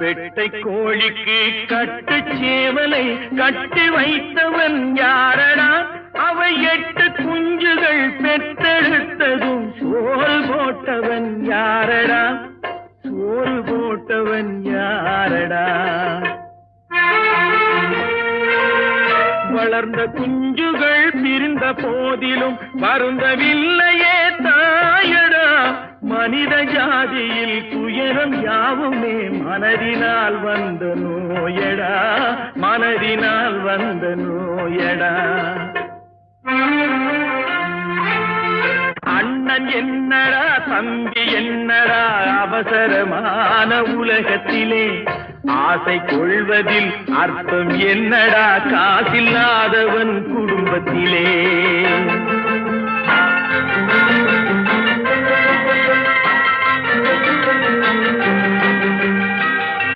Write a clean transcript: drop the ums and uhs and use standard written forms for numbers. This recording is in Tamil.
பெட்டை கோழிக்கு கட்டு சேவலை கட்டி வைத்தவன் யாரடா? அவை 8 குஞ்சுகள் பெற்றெடுத்ததும் சோறு போட்டவன் யாரடா? சோறு போட்டவன் யாரடா? வளர்ந்த குஞ்சுகள் பிரிந்த போதிலும் வருந்தவில்லையே தாயடா. மனித ஜாதியில் துயரம் யாவுமே மனதினால் வந்த நோயடா, மனதினால் வந்த நோயடா. அண்ணன் என்னடா தம்பி என்னடா அவசரமான உலகத்திலே ஆசை கொள்வதில் அர்த்தம் என்னடா காசில்லாதவன் குடும்பத்திலே.